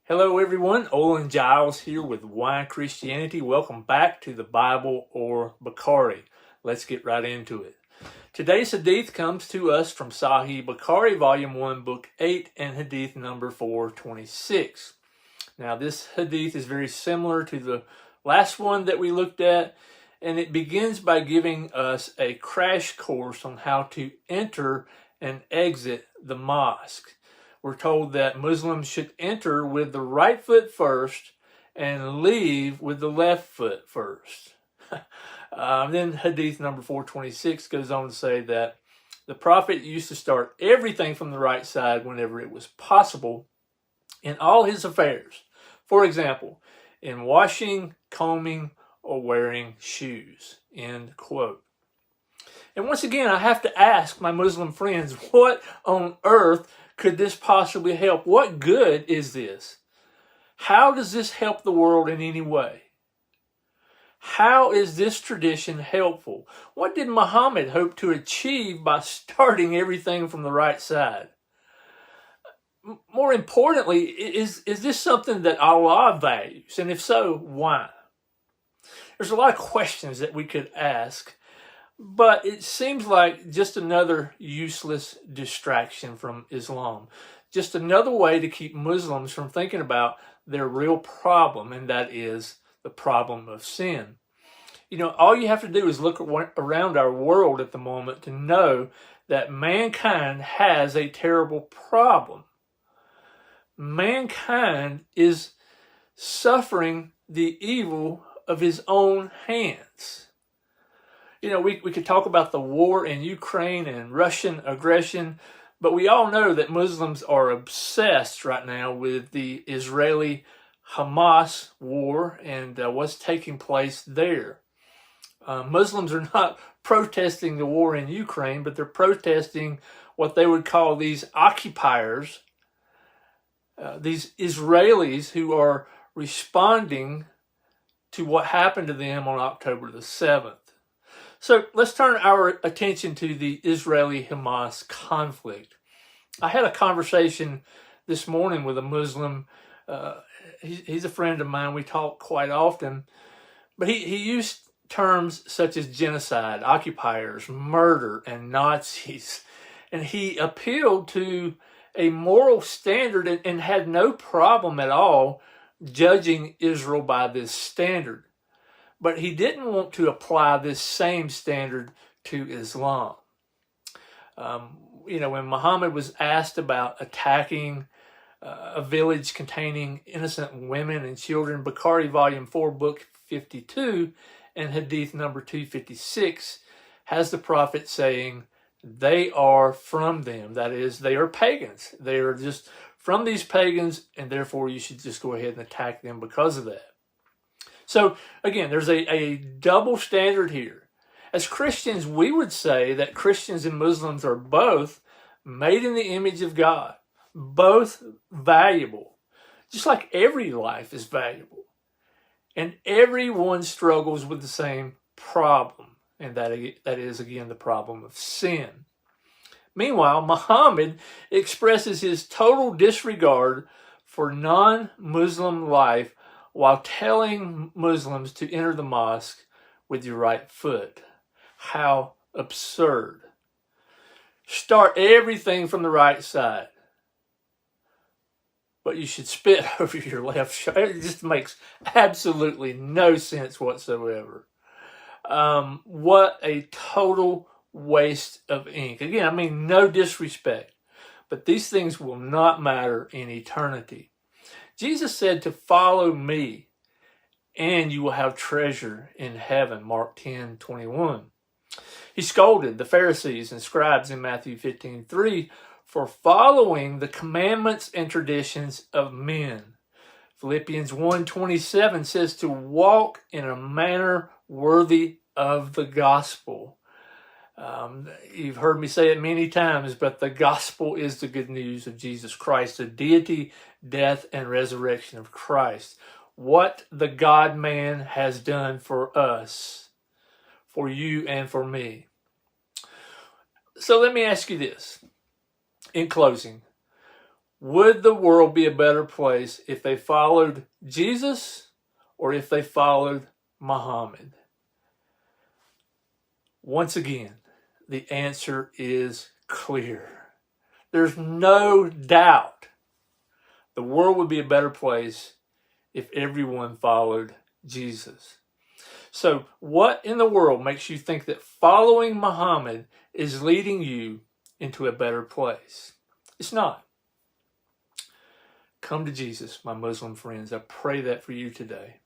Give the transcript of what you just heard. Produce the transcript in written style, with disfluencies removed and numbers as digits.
Hello everyone, Olin Giles here with Why Christianity. Welcome back to the Bible or Bukhari. Let's get right into it. Today's Hadith comes to us from Sahid Bukhari, Volume 1, Book 8, and Hadith number 426. Now this Hadith is very similar to the last one that we looked at, and it begins by giving us a crash course on how to enter and exit the mosque. We're told that Muslims should enter with the right foot first and leave with the left foot first. Then Hadith number 426 goes on to say that the Prophet used to start everything from the right side whenever it was possible in all his affairs. For example, in washing, combing, or wearing shoes. End quote. And once again, I have to ask my Muslim friends, what on earth could this possibly help? What good is this? How does this help the world in any way? How is this tradition helpful? What did Muhammad hope to achieve by starting everything from the right side? More importantly, is this something that Allah values? And if so, why? There's a lot of questions that we could ask, but it seems like just another useless distraction from Islam. Just another way to keep Muslims from thinking about their real problem, and that is the problem of sin. You know, all you have to do is look around our world at the moment to know that mankind has a terrible problem. Mankind is suffering the evil of his own hands. You know, we could talk about the war in Ukraine and Russian aggression, but we all know that Muslims are obsessed right now with the Israeli-Hamas war and what's taking place there. Muslims are not protesting the war in Ukraine, but they're protesting what they would call these occupiers, these Israelis who are responding to what happened to them on October the 7th. So let's turn our attention to the Israeli-Hamas conflict. I had a conversation this morning with a Muslim. He's a friend of mine. We talk quite often. But he used terms such as genocide, occupiers, murder, and Nazis. And he appealed to a moral standard and had no problem at all judging Israel by this standard. But he didn't want to apply this same standard to Islam. You know, when Muhammad was asked about attacking a village containing innocent women and children, Bukhari Volume 4, Book 52, and Hadith number 256, has the Prophet saying, they are from them. That is, they are pagans. They are just from these pagans, and therefore you should just go ahead and attack them because of that. So, again, there's a double standard here. As Christians, we would say that Christians and Muslims are both made in the image of God, both valuable, just like every life is valuable. And everyone struggles with the same problem, and that is, again, the problem of sin. Meanwhile, Muhammad expresses his total disregard for non-Muslim life while telling Muslims to enter the mosque with your right foot. How absurd. Start everything from the right side, but you should spit over your left shoulder. It just makes absolutely no sense whatsoever. What a total waste of ink. Again, I mean, no disrespect, but these things will not matter in eternity. Jesus said to follow me and you will have treasure in heaven, Mark 10:21. He scolded the Pharisees and scribes in Matthew 15:3 for following the commandments and traditions of men. Philippians 1:27 says to walk in a manner worthy of the gospel. You've heard me say it many times, but the gospel is the good news of Jesus Christ, the deity, death, and resurrection of Christ. What the God-man has done for us, for you and for me. So let me ask you this, in closing. Would the world be a better place if they followed Jesus or if they followed Muhammad? Once again, the answer is clear. There's no doubt the world would be a better place if everyone followed Jesus. So what in the world makes you think that following Muhammad is leading you into a better place? It's not. Come to Jesus, my Muslim friends. I pray that for you today.